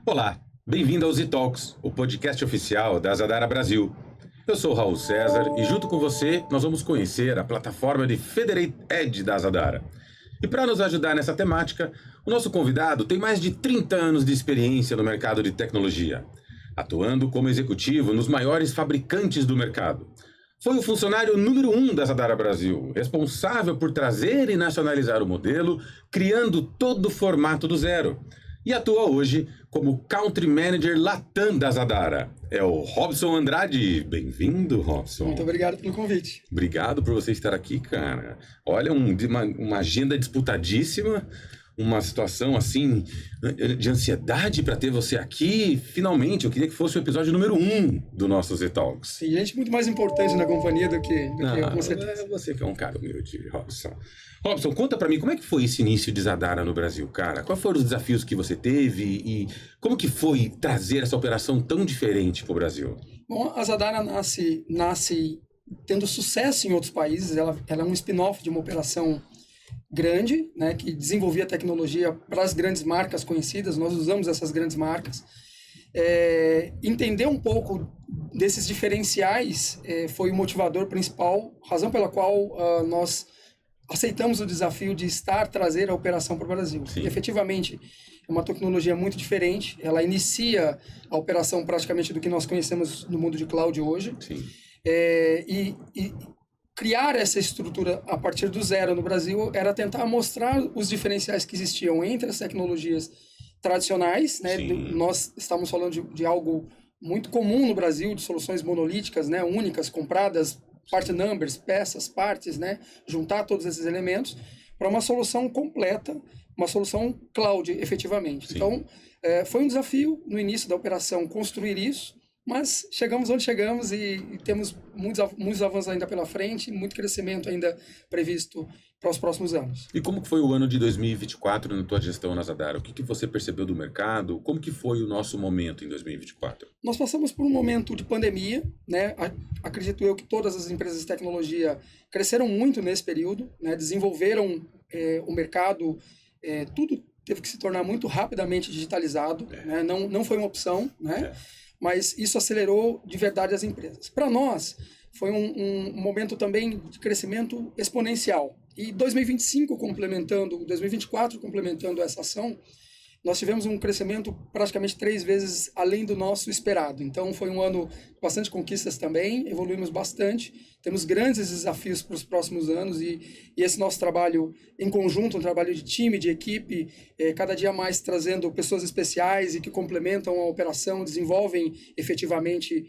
Olá, bem-vindo ao Z-Talks, o podcast oficial da Azadara Brasil. Eu sou o Raul César e junto com você nós vamos conhecer a plataforma de Federate Edge da Azadara. E para nos ajudar nessa temática, o nosso convidado tem mais de 30 anos de experiência no mercado de tecnologia, atuando como executivo nos maiores fabricantes do mercado. Foi o funcionário número 1 da Azadara Brasil, responsável por trazer e nacionalizar o modelo, criando todo o formato do zero. E atua hoje como Country Manager Latam da Azadara. É o Robson Andrade. Bem-vindo, Robson. Muito obrigado pelo convite. Obrigado por você estar aqui, cara. Olha, uma agenda disputadíssima, uma situação assim de ansiedade para ter você aqui. Finalmente, eu queria que fosse o episódio número 1 do nosso Z-Talks. Tem gente muito mais importante na companhia do que eu, com certeza. Você que é um cara humilde, Robson. Robson, conta pra mim, como é que foi esse início de Azadara no Brasil, cara? Quais foram os desafios que você teve e como que foi trazer essa operação tão diferente pro Brasil? Bom, a Azadara nasce tendo sucesso em outros países. Ela é um spin-off de uma operação grande, né, que desenvolvia tecnologia para as grandes marcas conhecidas. Nós usamos essas grandes marcas. Entender um pouco desses diferenciais foi o motivador principal, razão pela qual nós aceitamos o desafio de trazer a operação para o Brasil. E, efetivamente, é uma tecnologia muito diferente. Ela inicia a operação praticamente do que nós conhecemos no mundo de cloud hoje. Sim. E criar essa estrutura a partir do zero no Brasil era tentar mostrar os diferenciais que existiam entre as tecnologias tradicionais, né? Nós estamos falando de algo muito comum no Brasil, de soluções monolíticas, né? Únicas, compradas, part numbers, peças, partes, né? Juntar todos esses elementos para uma solução completa, uma solução cloud, efetivamente. Sim. Então, foi um desafio no início da operação construir isso, mas chegamos onde chegamos e temos muitos avanços ainda pela frente, muito crescimento ainda previsto para os próximos anos. E como que foi o ano de 2024 na tua gestão na Azadara? O que você percebeu do mercado? Como que foi o nosso momento em 2024? Nós passamos por um momento de pandemia, né? Acredito eu que todas as empresas de tecnologia cresceram muito nesse período, né? Desenvolveram o mercado, tudo teve que se tornar muito rapidamente digitalizado, né? Não foi uma opção, né? Mas isso acelerou de verdade as empresas. Para nós, foi um momento também de crescimento exponencial. E 2024 complementando essa ação, nós tivemos um crescimento praticamente 3 vezes além do nosso esperado. Então, foi um ano de bastante conquistas também, evoluímos bastante, temos grandes desafios para os próximos anos e esse nosso trabalho em conjunto, um trabalho de time, de equipe, cada dia mais trazendo pessoas especiais e que complementam a operação, desenvolvem efetivamente,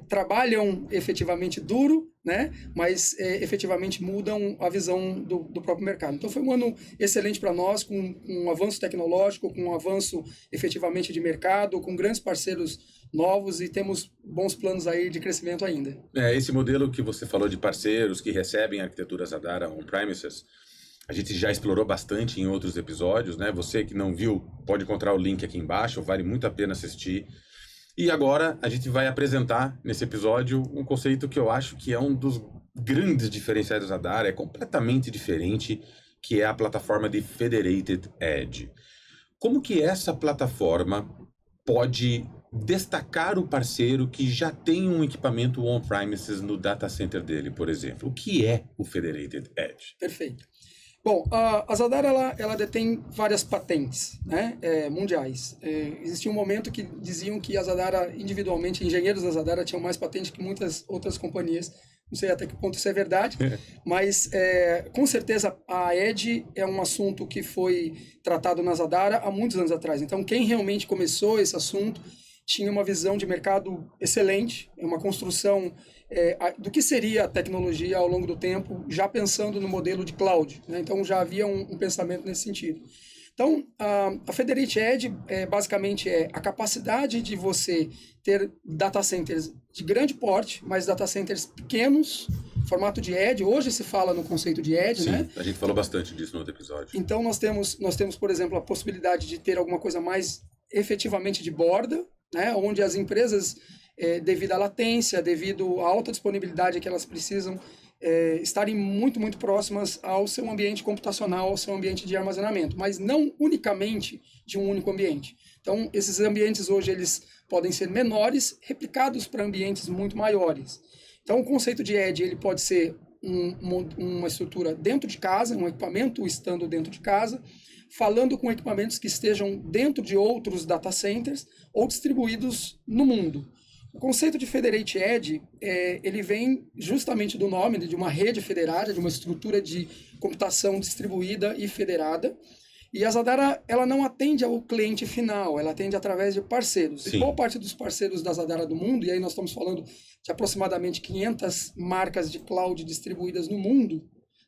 trabalham efetivamente duro, né? Mas efetivamente mudam a visão do próprio mercado. Então foi um ano excelente para nós, com um avanço tecnológico, com um avanço efetivamente de mercado, com grandes parceiros novos e temos bons planos aí de crescimento ainda. Esse modelo que você falou de parceiros que recebem a arquitetura Azadara on-premises, a gente já explorou bastante em outros episódios, né? Você que não viu, pode encontrar o link aqui embaixo, vale muito a pena assistir. E agora a gente vai apresentar nesse episódio um conceito que eu acho que é um dos grandes diferenciais da Azadara, é completamente diferente, que é a plataforma de Federated Edge. Como que essa plataforma pode destacar o parceiro que já tem um equipamento on-premises no data center dele, por exemplo? O que é o Federated Edge? Perfeito. Bom, a Azadara ela detém várias patentes, né, mundiais. Existia um momento que diziam que a Azadara, individualmente, engenheiros da Azadara tinham mais patente que muitas outras companhias. Não sei até que ponto isso é verdade, mas com certeza a Edge é um assunto que foi tratado na Azadara há muitos anos atrás. Então, quem realmente começou esse assunto tinha uma visão de mercado excelente, uma construção do que seria a tecnologia ao longo do tempo, já pensando no modelo de cloud, né? Então já havia um pensamento nesse sentido. Então, a Federated Edge basicamente é a capacidade de você ter data centers de grande porte, mas data centers pequenos, formato de Edge. Hoje se fala no conceito de Edge, Sim, né? A gente falou bastante disso no outro episódio. Então, nós temos, por exemplo, a possibilidade de ter alguma coisa mais efetivamente de borda, né? Onde as empresas, devido à latência, devido à alta disponibilidade que elas precisam, estarem muito, muito próximas ao seu ambiente computacional, ao seu ambiente de armazenamento, mas não unicamente de um único ambiente. Então, esses ambientes hoje eles podem ser menores, replicados para ambientes muito maiores. Então, o conceito de edge ele pode ser uma estrutura dentro de casa, um equipamento estando dentro de casa, falando com equipamentos que estejam dentro de outros data centers ou distribuídos no mundo. O conceito de Federated Edge, ele vem justamente do nome de uma rede federada, de uma estrutura de computação distribuída e federada. E a Zadara, ela não atende ao cliente final, ela atende através de parceiros. Sim. E boa parte dos parceiros da Zadara do mundo, e aí nós estamos falando de aproximadamente 500 marcas de cloud distribuídas no mundo,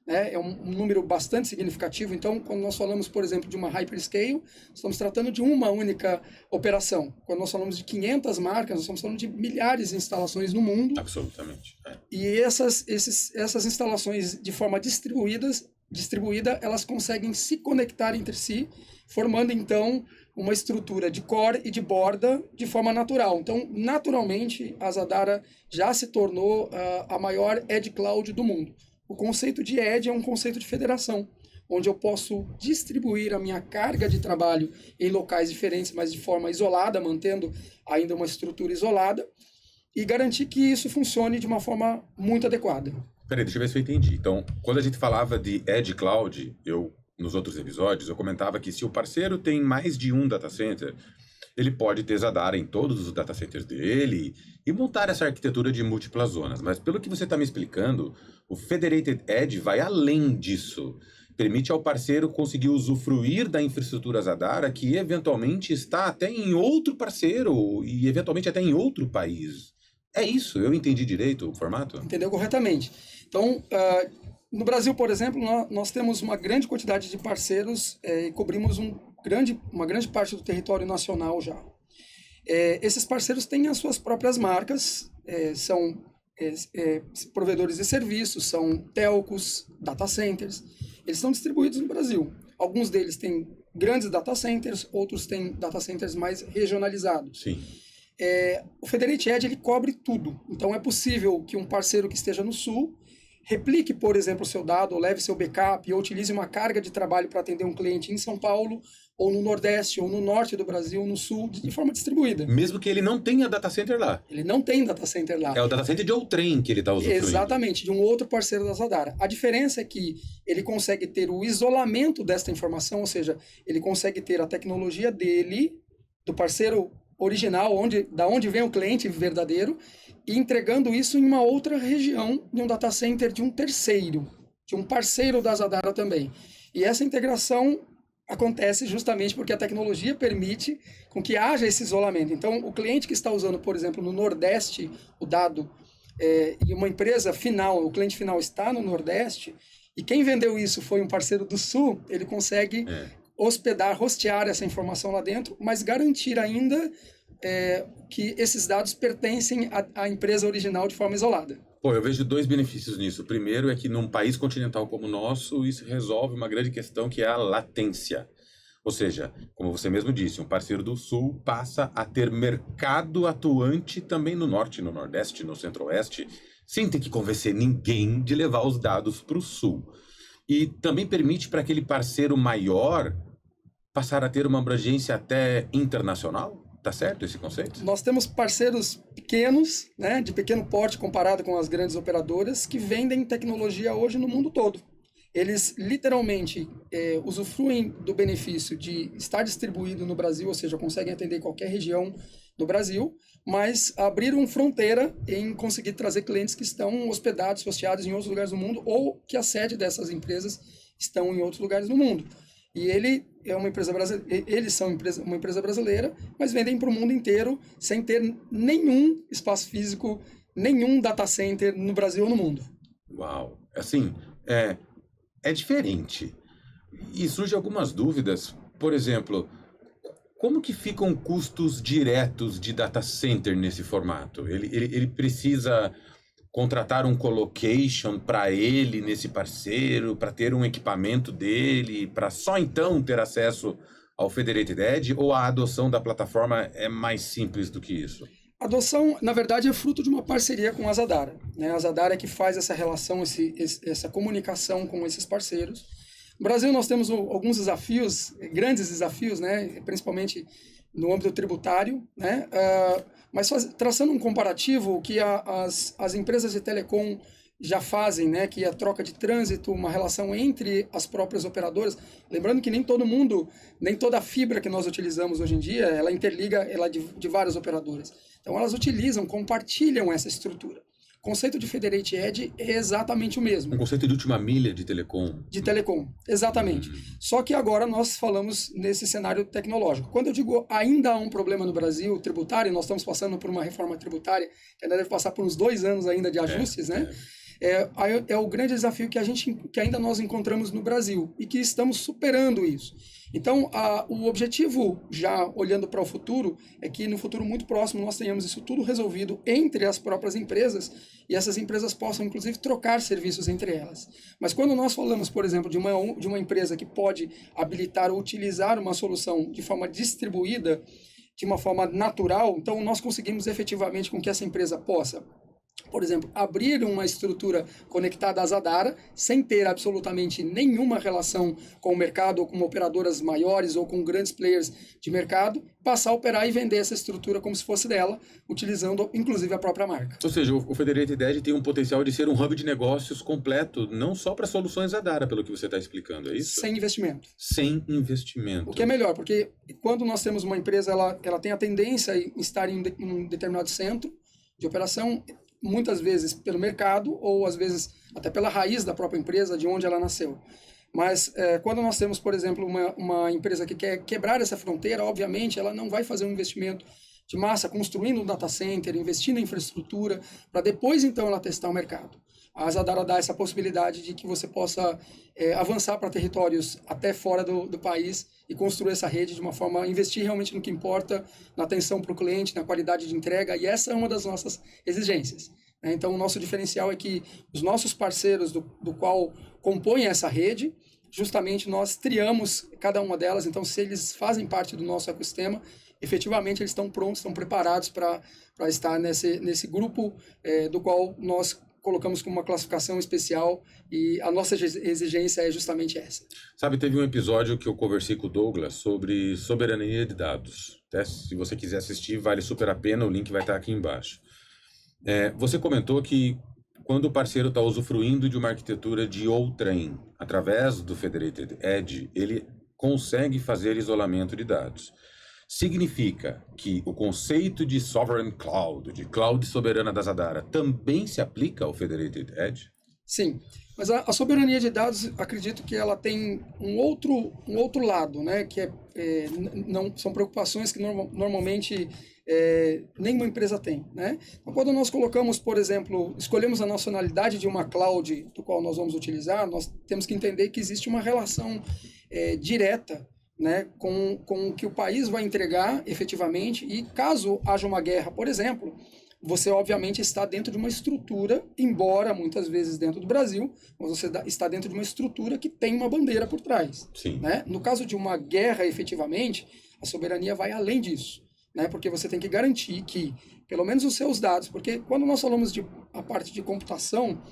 né? É um número bastante significativo. Então, quando nós falamos, por exemplo, de uma hyperscale, estamos tratando de uma única operação. Quando nós falamos de 500 marcas, nós estamos falando de milhares de instalações no mundo. Absolutamente. E essas instalações de forma distribuída, elas conseguem se conectar entre si, formando, então, uma estrutura de core e de borda de forma natural. Então, naturalmente, a Zadara já se tornou a maior edge cloud do mundo. O conceito de edge é um conceito de federação, onde eu posso distribuir a minha carga de trabalho em locais diferentes, mas de forma isolada, mantendo ainda uma estrutura isolada, e garantir que isso funcione de uma forma muito adequada. Peraí, deixa eu ver se eu entendi. Então, quando a gente falava de Edge Cloud, nos outros episódios, eu comentava que se o parceiro tem mais de um data center, ele pode ter Zadara em todos os data centers dele e montar essa arquitetura de múltiplas zonas. Mas pelo que você está me explicando, o Federated Edge vai além disso. Permite ao parceiro conseguir usufruir da infraestrutura Zadara que eventualmente está até em outro parceiro e eventualmente até em outro país. É isso? Eu entendi direito o formato? Entendeu corretamente. Então, no Brasil, por exemplo, nós temos uma grande quantidade de parceiros e cobrimos uma grande parte do território nacional já. Esses parceiros têm as suas próprias marcas, são provedores de serviços, são telcos, data centers. Eles estão distribuídos no Brasil. Alguns deles têm grandes data centers, outros têm data centers mais regionalizados. Sim. O Federated Edge ele cobre tudo. Então é possível que um parceiro que esteja no sul replique, por exemplo, o seu dado, ou leve seu backup, ou utilize uma carga de trabalho para atender um cliente em São Paulo, ou no Nordeste, ou no Norte do Brasil, ou no Sul, de forma distribuída. Mesmo que ele não tenha data center lá. Ele não tem data center lá. É o data center de outrem que ele está usufruindo. Exatamente, de um outro parceiro da Zadara. A diferença é que ele consegue ter o isolamento desta informação, ou seja, ele consegue ter a tecnologia dele, do parceiro original, da onde vem o cliente verdadeiro, e entregando isso em uma outra região, de um data center de um terceiro, de um parceiro da Zadara também. E essa integração acontece justamente porque a tecnologia permite com que haja esse isolamento. Então, o cliente que está usando, por exemplo, no Nordeste, o dado, e uma empresa final, o cliente final está no Nordeste, e quem vendeu isso foi um parceiro do Sul, ele consegue hostear essa informação lá dentro, mas garantir ainda que esses dados pertencem à empresa original de forma isolada. Pô, eu vejo dois benefícios nisso. O primeiro é que num país continental como o nosso, isso resolve uma grande questão que é a latência. Ou seja, como você mesmo disse, um parceiro do Sul passa a ter mercado atuante também no Norte, no Nordeste, no Centro-Oeste, sem ter que convencer ninguém de levar os dados para o Sul. E também permite para aquele parceiro maior passar a ter uma abrangência até internacional? Tá certo esse conceito? Nós temos parceiros pequenos, né, de pequeno porte comparado com as grandes operadoras, que vendem tecnologia hoje no mundo todo. Eles literalmente usufruem do benefício de estar distribuído no Brasil, ou seja, conseguem atender qualquer região do Brasil, mas abriram fronteira em conseguir trazer clientes que estão hospedados, hosteados em outros lugares do mundo, ou que a sede dessas empresas estão em outros lugares do mundo. E eles são uma empresa brasileira, mas vendem para o mundo inteiro sem ter nenhum espaço físico, nenhum data center no Brasil ou no mundo. Uau! Assim, é diferente. E surgem algumas dúvidas. Por exemplo, como que ficam custos diretos de data center nesse formato? Ele precisa contratar um colocation para ele nesse parceiro, para ter um equipamento dele, para só então ter acesso ao Federated Edge, ou a adoção da plataforma é mais simples do que isso? A adoção, na verdade, é fruto de uma parceria com a Azadara, né? A Azadara é que faz essa relação, essa comunicação com esses parceiros. No Brasil, nós temos alguns desafios, grandes desafios, né? Principalmente no âmbito tributário, né? Mas traçando um comparativo, o que as empresas de telecom já fazem, né, que é a troca de trânsito, uma relação entre as próprias operadoras. Lembrando que nem todo mundo, nem toda a fibra que nós utilizamos hoje em dia, ela interliga ela de várias operadoras. Então elas utilizam, compartilham essa estrutura. O conceito de Federate Edge é exatamente o mesmo. Um conceito de última milha de telecom. De telecom, exatamente. Só que agora nós falamos nesse cenário tecnológico. Quando eu digo ainda há um problema no Brasil tributário, nós estamos passando por uma reforma tributária, que ainda deve passar por uns 2 anos ainda de ajustes, né? É o grande desafio que ainda nós encontramos no Brasil e que estamos superando isso. Então, o objetivo, já olhando para o futuro, é que no futuro muito próximo nós tenhamos isso tudo resolvido entre as próprias empresas e essas empresas possam, inclusive, trocar serviços entre elas. Mas quando nós falamos, por exemplo, de uma empresa que pode habilitar ou utilizar uma solução de forma distribuída, de uma forma natural, então nós conseguimos efetivamente com que essa empresa possa, por exemplo, abrir uma estrutura conectada à Azadara sem ter absolutamente nenhuma relação com o mercado ou com operadoras maiores ou com grandes players de mercado, passar a operar e vender essa estrutura como se fosse dela, utilizando inclusive a própria marca. Ou seja, o Federate Edge tem um potencial de ser um hub de negócios completo, não só para soluções Azadara, pelo que você está explicando, é isso? Sem investimento. Sem investimento. O que é melhor, porque quando nós temos uma empresa, ela tem a tendência em estar em um determinado centro de operação, muitas vezes pelo mercado ou às vezes até pela raiz da própria empresa, de onde ela nasceu. Mas quando nós temos, por exemplo, uma empresa que quer quebrar essa fronteira, obviamente ela não vai fazer um investimento de massa construindo um data center, investindo em infraestrutura, para depois então ela testar o mercado. A Azadara dá essa possibilidade de que você possa avançar para territórios até fora do país e construir essa rede de uma forma, investir realmente no que importa, na atenção para o cliente, na qualidade de entrega, e essa é uma das nossas exigências. Então, o nosso diferencial é que os nossos parceiros do qual compõem essa rede, justamente nós triamos cada uma delas, então se eles fazem parte do nosso ecossistema, efetivamente eles estão prontos, estão preparados para estar nesse grupo do qual nós colocamos como uma classificação especial e a nossa exigência é justamente essa. Sabe, teve um episódio que eu conversei com o Douglas sobre soberania de dados. Até se você quiser assistir, vale super a pena, o link vai estar aqui embaixo. Você comentou que quando o parceiro está usufruindo de uma arquitetura de outrem, através do Federated Edge, ele consegue fazer isolamento de dados. Significa que o conceito de Sovereign Cloud, de cloud soberana da Azadara, também se aplica ao Federated Edge? Sim, mas a soberania de dados, acredito que ela tem um outro lado, né? Que não são preocupações que normalmente nenhuma empresa tem, né? Então, quando nós colocamos, por exemplo, escolhemos a nacionalidade de uma cloud do qual nós vamos utilizar, nós temos que entender que existe uma relação direta, né, com o que o país vai entregar efetivamente, e caso haja uma guerra, por exemplo, você obviamente está dentro de uma estrutura, embora muitas vezes dentro do Brasil, mas você está dentro de uma estrutura que tem uma bandeira por trás. Sim. Né? No caso de uma guerra efetivamente, a soberania vai além disso, né? Porque você tem que garantir que, pelo menos os seus dados, porque quando nós falamos de a parte de computação,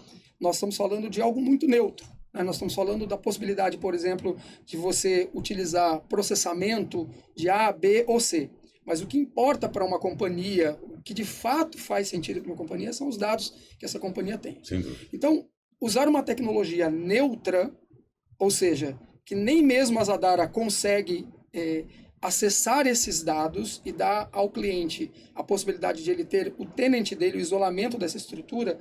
nós estamos falando de algo muito neutro. Nós estamos falando da possibilidade, por exemplo, de você utilizar processamento de A, B ou C. Mas o que importa para uma companhia, o que de fato faz sentido para uma companhia, são os dados que essa companhia tem. Sem dúvida. Então, usar uma tecnologia neutra, ou seja, que nem mesmo a Azadara consegue acessar esses dados e dar ao cliente a possibilidade de ele ter o tenant dele, o isolamento dessa estrutura,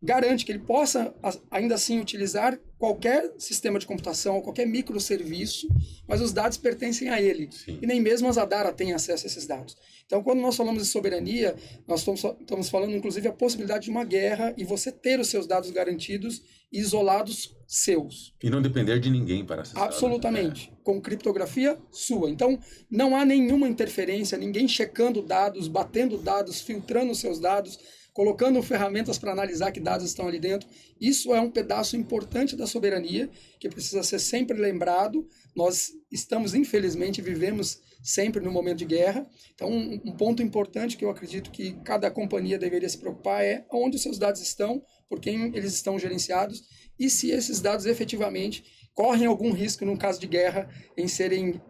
garante que ele possa, ainda assim, utilizar qualquer sistema de computação, qualquer microserviço, mas os dados pertencem a ele. Sim. E nem mesmo a Azadara tem acesso a esses dados. Então, quando nós falamos de soberania, nós estamos falando, inclusive, a possibilidade de uma guerra e você ter os seus dados garantidos e isolados seus. E não depender de ninguém para acessar. Absolutamente. Com criptografia sua. Então, não há nenhuma interferência, ninguém checando dados, batendo dados, filtrando os seus dados. colocando ferramentas para analisar que dados estão ali dentro. Isso é um pedaço importante da soberania, que precisa ser sempre lembrado. Nós estamos, infelizmente, vivemos sempre no momento de guerra. Então, um ponto importante que eu acredito que cada companhia deveria se preocupar é onde os seus dados estão, por quem eles estão gerenciados e se esses dados efetivamente correm algum risco, num caso de guerra, em serem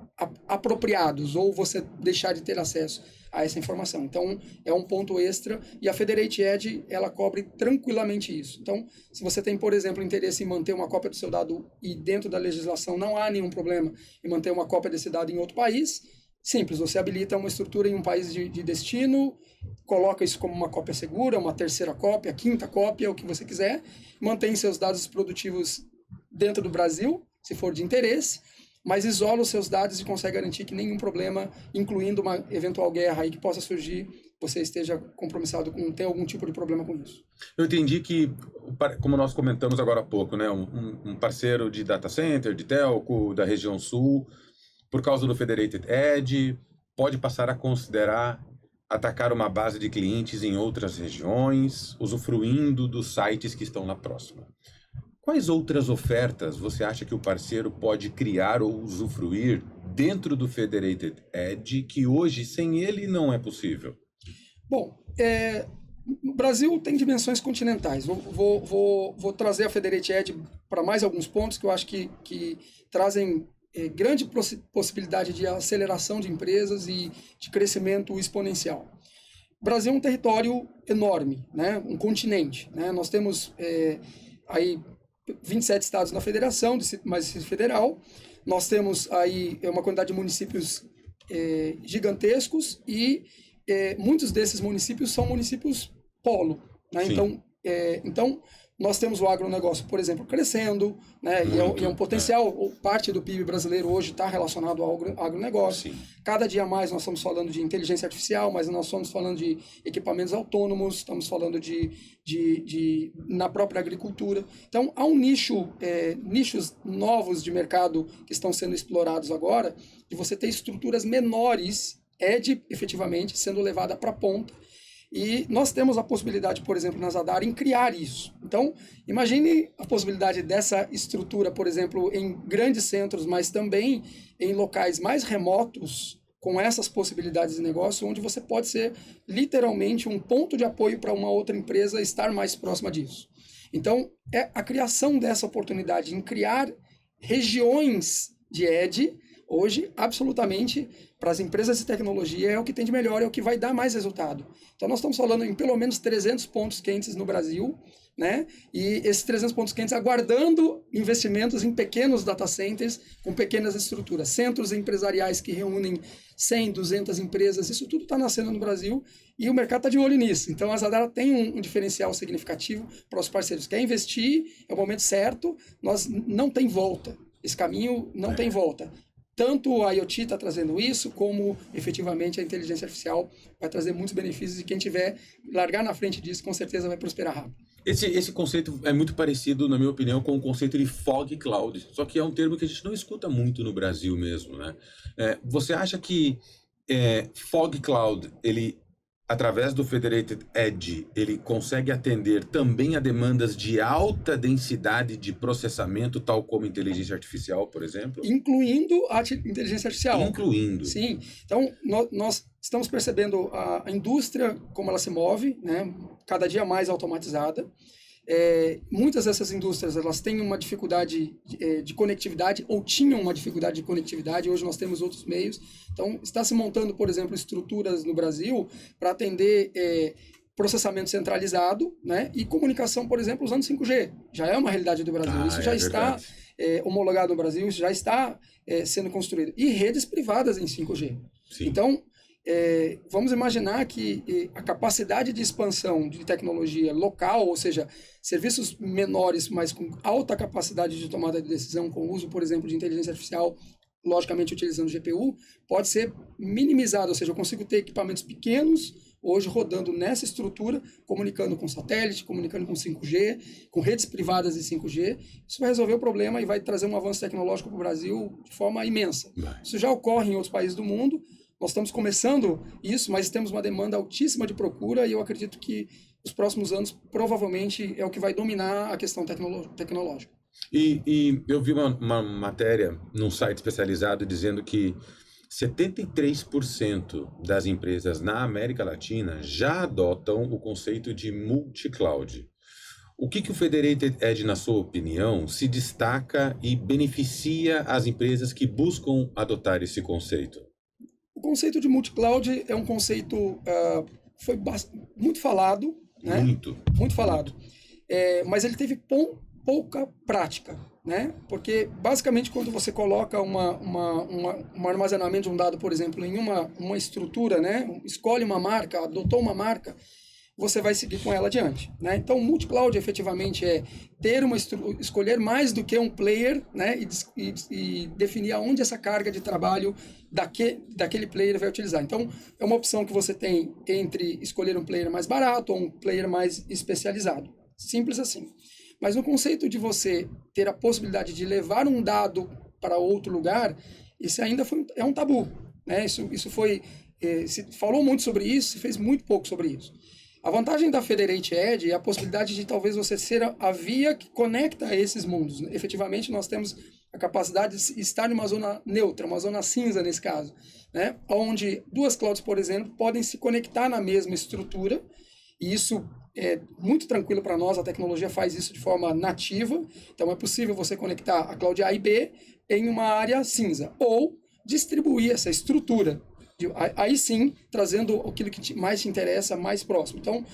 apropriados ou você deixar de ter acesso a essa informação. Então, é um ponto extra e a Federate Edge, ela cobre tranquilamente isso. Então, se você tem, por exemplo, interesse em manter uma cópia do seu dado e dentro da legislação não há nenhum problema em manter uma cópia desse dado em outro país, simples, você habilita uma estrutura em um país de destino, coloca isso como uma cópia segura, uma terceira cópia, quinta cópia, o que você quiser, mantém seus dados produtivos dentro do Brasil, se for de interesse, mas isola os seus dados e consegue garantir que nenhum problema, incluindo uma eventual guerra aí que possa surgir, você esteja compromissado com ter algum tipo de problema com isso. Eu entendi que, como nós comentamos agora há pouco, né, um parceiro de data center, de telco, da região sul, por causa do Federated Edge, pode passar a considerar atacar uma base de clientes em outras regiões, usufruindo dos sites que estão lá próximo. Quais outras ofertas você acha que o parceiro pode criar ou usufruir dentro do Federated Edge que hoje, sem ele, não é possível? Bom, o Brasil tem dimensões continentais. Vou trazer a Federated Edge para mais alguns pontos que eu acho que trazem grande possibilidade de aceleração de empresas e de crescimento exponencial. O Brasil é um território enorme, né? Um continente, né? Nós temos aí 27 estados na federação, mais Distrito Federal. Nós temos aí uma quantidade de municípios gigantescos e muitos desses municípios são municípios polo, né? Então, nós temos o agronegócio, por exemplo, crescendo, né? E é um potencial, parte do PIB brasileiro hoje está relacionado ao agronegócio. Sim. Cada dia mais nós estamos falando de inteligência artificial, mas nós estamos falando de equipamentos autônomos, estamos falando na própria agricultura. Então, há um nichos novos de mercado que estão sendo explorados agora, de você ter estruturas menores, efetivamente, sendo levada para a ponta. E nós temos a possibilidade, por exemplo, na Zadara, em criar isso. Então, imagine a possibilidade dessa estrutura, por exemplo, em grandes centros, mas também em locais mais remotos, com essas possibilidades de negócio, onde você pode ser literalmente um ponto de apoio para uma outra empresa estar mais próxima disso. Então, é a criação dessa oportunidade em criar regiões de edge, hoje, absolutamente, para as empresas de tecnologia, é o que tem de melhor, é o que vai dar mais resultado. Então, nós estamos falando em pelo menos 300 pontos quentes no Brasil, né? E esses 300 pontos quentes aguardando investimentos em pequenos data centers, com pequenas estruturas, centros empresariais que reúnem 100, 200 empresas, isso tudo está nascendo no Brasil e o mercado está de olho nisso. Então, a Zadara tem um diferencial significativo para os parceiros. Quer investir, é o momento certo, não tem volta. Esse caminho não tem volta. Tanto a IoT está trazendo isso, como efetivamente a inteligência artificial vai trazer muitos benefícios e quem tiver largar na frente disso, com certeza vai prosperar rápido. Esse conceito é muito parecido, na minha opinião, com o conceito de fog cloud, só que é um termo que a gente não escuta muito no Brasil mesmo, né? Você acha que fog cloud, ele, através do Federated Edge, ele consegue atender também a demandas de alta densidade de processamento, tal como inteligência artificial, por exemplo? Incluindo a inteligência artificial. Incluindo. Sim. Então, nós estamos percebendo a indústria, como ela se move, né? Cada dia mais automatizada. Muitas dessas indústrias elas têm uma dificuldade de conectividade ou tinham uma dificuldade de conectividade, hoje nós temos outros meios. Então, está se montando, por exemplo, estruturas no Brasil para atender processamento centralizado, né? E comunicação, por exemplo, usando 5G. Já é uma realidade do Brasil. Isso já está homologado no Brasil, isso já está sendo construído. E redes privadas em 5G. Sim. Então, vamos imaginar que a capacidade de expansão de tecnologia local, ou seja, serviços menores, mas com alta capacidade de tomada de decisão, com o uso, por exemplo, de inteligência artificial, logicamente utilizando GPU, pode ser minimizado, ou seja, eu consigo ter equipamentos pequenos, hoje rodando nessa estrutura, comunicando com satélite, comunicando com 5G, com redes privadas de 5G, isso vai resolver o problema e vai trazer um avanço tecnológico para o Brasil de forma imensa. Isso já ocorre em outros países do mundo, Nós estamos começando isso, mas temos uma demanda altíssima de procura e eu acredito que os próximos anos provavelmente é o que vai dominar a questão tecnológica. E eu vi uma matéria num site especializado dizendo que 73% das empresas na América Latina já adotam o conceito de multi-cloud. O que o Federated Edge, na sua opinião, se destaca e beneficia as empresas que buscam adotar esse conceito? O conceito de multi-cloud é um conceito foi muito falado, né? Muito falado. Mas ele teve pouca prática, né? Porque basicamente quando você coloca um armazenamento de um dado, por exemplo, em uma estrutura, né? Escolhe uma marca, adotou uma marca, você vai seguir com ela adiante, né? Então, o multi-cloud efetivamente é ter escolher mais do que um player, né? E definir aonde essa carga de trabalho daquele player vai utilizar. Então, é uma opção que você tem entre escolher um player mais barato ou um player mais especializado. Simples assim. Mas no conceito de você ter a possibilidade de levar um dado para outro lugar, isso ainda é um tabu, né? Isso foi... se falou muito sobre isso, se fez muito pouco sobre isso. A vantagem da Federated Edge é a possibilidade de talvez você ser a via que conecta esses mundos. Efetivamente, nós temos a capacidade de estar em uma zona neutra, uma zona cinza nesse caso, né? Onde duas clouds, por exemplo, podem se conectar na mesma estrutura, e isso é muito tranquilo para nós, a tecnologia faz isso de forma nativa, então é possível você conectar a cloud A e B em uma área cinza, ou distribuir essa estrutura, aí sim, trazendo aquilo que mais te interessa mais próximo. Então,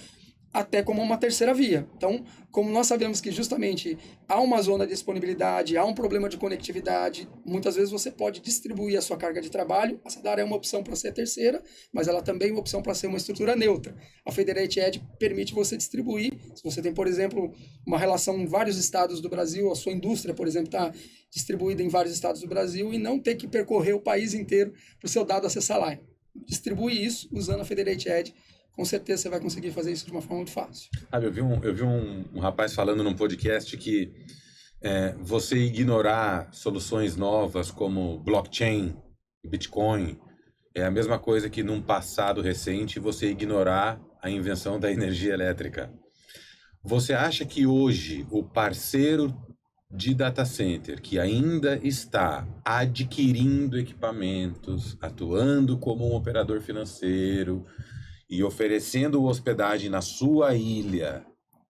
até como uma terceira via. Então, como nós sabemos que justamente há uma zona de disponibilidade, há um problema de conectividade, muitas vezes você pode distribuir a sua carga de trabalho. A Sadara é uma opção para ser a terceira, mas ela também é uma opção para ser uma estrutura neutra. A Federated Edge permite você distribuir. Se você tem, por exemplo, uma relação em vários estados do Brasil, a sua indústria, por exemplo, está distribuída em vários estados do Brasil e não ter que percorrer o país inteiro para o seu dado acessar lá. Distribui isso usando a Federated Edge. Com certeza você vai conseguir fazer isso de uma forma muito fácil. Eu vi um rapaz falando num podcast que você ignorar soluções novas como blockchain, Bitcoin, é a mesma coisa que num passado recente você ignorar a invenção da energia elétrica. Você acha que hoje o parceiro de data center que ainda está adquirindo equipamentos, atuando como um operador financeiro e oferecendo hospedagem na sua ilha,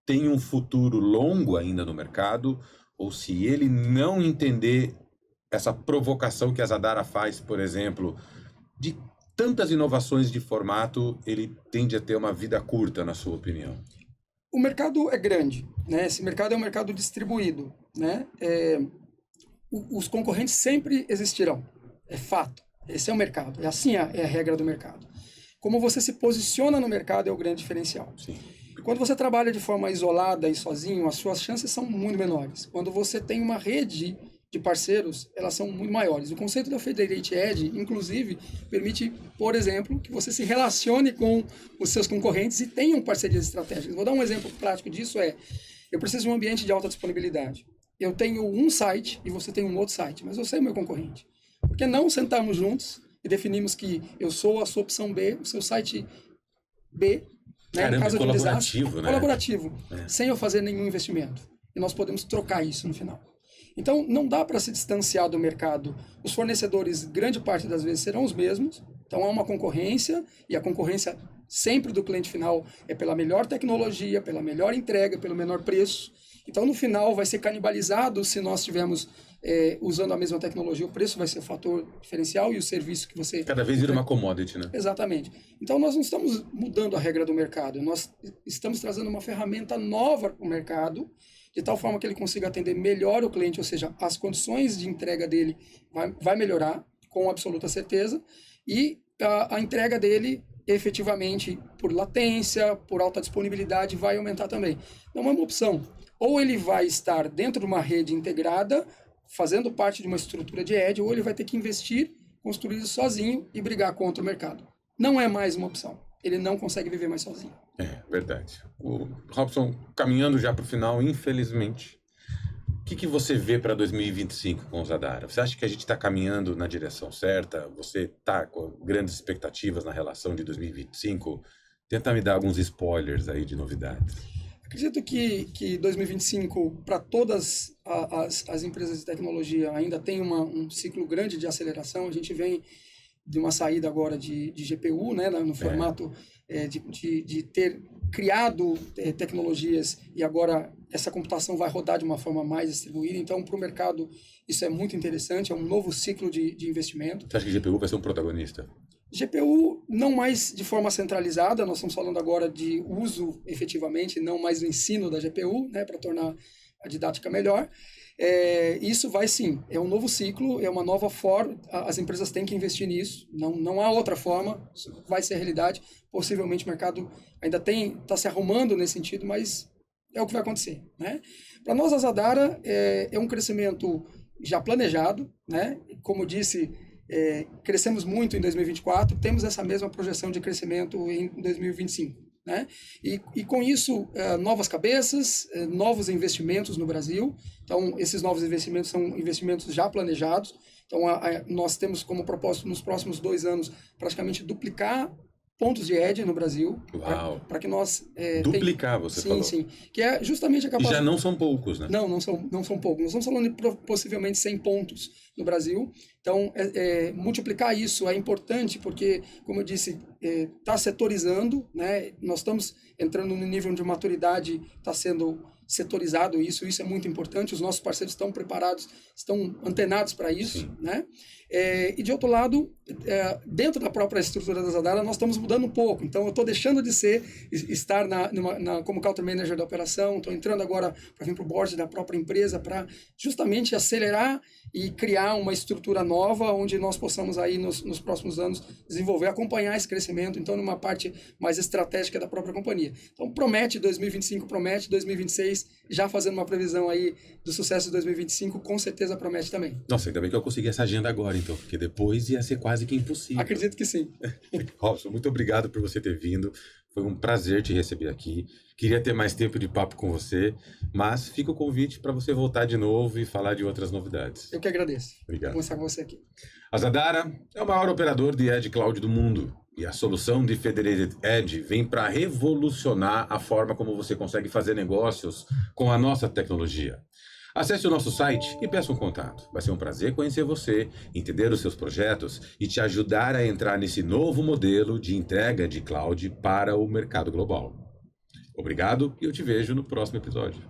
tem um futuro longo ainda no mercado? Ou se ele não entender essa provocação que a Zadara faz, por exemplo, de tantas inovações de formato, ele tende a ter uma vida curta, na sua opinião? O mercado é grande, né? Esse mercado é um mercado distribuído, né? Os concorrentes sempre existirão, é fato. Esse é o mercado, assim é a regra do mercado. Como você se posiciona no mercado é o grande diferencial. Sim. Quando você trabalha de forma isolada e sozinho, as suas chances são muito menores. Quando você tem uma rede de parceiros, elas são muito maiores. O conceito da Federated Edge, inclusive, permite, por exemplo, que você se relacione com os seus concorrentes e tenham parcerias estratégicas. Vou dar um exemplo prático disso, eu preciso de um ambiente de alta disponibilidade. Eu tenho um site e você tem um outro site, mas você é meu concorrente. Por que não sentarmos juntos e definimos que eu sou a sua opção B, o seu site B, né, Caramba, em caso de um colaborativo, desastre, né? Colaborativo, sem eu fazer nenhum investimento. E nós podemos trocar isso no final. Então, não dá para se distanciar do mercado. Os fornecedores, grande parte das vezes, serão os mesmos. Então, há uma concorrência, e a concorrência sempre do cliente final é pela melhor tecnologia, pela melhor entrega, pelo menor preço. Então, no final, vai ser canibalizado se nós estivermos usando a mesma tecnologia. O preço vai ser o fator diferencial e o serviço que você... Cada vez vira uma commodity, né? Exatamente. Então, nós não estamos mudando a regra do mercado. Nós estamos trazendo uma ferramenta nova para o mercado, de tal forma que ele consiga atender melhor o cliente, ou seja, as condições de entrega dele vai melhorar, com absoluta certeza, e a entrega dele, efetivamente, por latência, por alta disponibilidade, vai aumentar também. Não é uma opção. Ou ele vai estar dentro de uma rede integrada, fazendo parte de uma estrutura de edge, ou ele vai ter que investir, construir isso sozinho e brigar contra o mercado. Não é mais uma opção. Ele não consegue viver mais sozinho. É, verdade. O Robson, caminhando já para o final, infelizmente, que você vê para 2025 com o Zadara? Você acha que a gente está caminhando na direção certa? Você está com grandes expectativas na relação de 2025? Tenta me dar alguns spoilers aí de novidades. Acredito que 2025, para todas as empresas de tecnologia, ainda tem um ciclo grande de aceleração. A gente vem de uma saída agora de GPU, né, no formato de ter criado tecnologias e agora essa computação vai rodar de uma forma mais distribuída. Então, para o mercado, isso é muito interessante, é um novo ciclo de investimento. Você acha que GPU vai ser um protagonista? GPU não mais de forma centralizada, nós estamos falando agora de uso efetivamente, não mais do ensino da GPU, né, para tornar a didática melhor. Isso vai sim, é um novo ciclo, é uma nova forma, as empresas têm que investir nisso, não há outra forma, isso vai ser a realidade, possivelmente o mercado ainda está se arrumando nesse sentido, mas é o que vai acontecer, né? Para nós, a Zadara é um crescimento já planejado, né? Como disse, crescemos muito em 2024, temos essa mesma projeção de crescimento em 2025. Né? E com isso, novas cabeças, novos investimentos no Brasil. Então, esses novos investimentos são investimentos já planejados. Então, nós temos como propósito, nos próximos 2 anos, praticamente duplicar pontos de edge no Brasil. Para que nós... Duplicar, você falou. Sim, que é justamente a capacidade... E já não são poucos, né? Não são poucos. Nós estamos falando de possivelmente 100 pontos no Brasil. Então, multiplicar isso é importante porque, como eu disse, está setorizando, né? Nós estamos entrando no nível de maturidade, está sendo setorizado isso é muito importante. Os nossos parceiros estão preparados, estão antenados para isso, Sim. né? E de outro lado, dentro da própria estrutura da Zadara, nós estamos mudando um pouco. Então, eu estou deixando de estar como Country Manager da operação, estou entrando agora para vir para o board da própria empresa para justamente acelerar e criar uma estrutura nova onde nós possamos aí nos próximos anos desenvolver, acompanhar esse crescimento, então numa parte mais estratégica da própria companhia. Então promete 2025, promete 2026, já fazendo uma previsão aí do sucesso de 2025, com certeza promete também. Nossa, ainda bem que eu consegui essa agenda agora então, porque depois ia ser quase que impossível. Acredito que sim. Robson, muito obrigado por você ter vindo. Foi um prazer te receber aqui. Queria ter mais tempo de papo com você, mas fica o convite para você voltar de novo e falar de outras novidades. Eu que agradeço. Obrigado. Vou conversar com você aqui. A Zadara é o maior operador de Edge Cloud do mundo. E a solução de Federated Edge vem para revolucionar a forma como você consegue fazer negócios com a nossa tecnologia. Acesse o nosso site e peça um contato. Vai ser um prazer conhecer você, entender os seus projetos e te ajudar a entrar nesse novo modelo de entrega de cloud para o mercado global. Obrigado e eu te vejo no próximo episódio.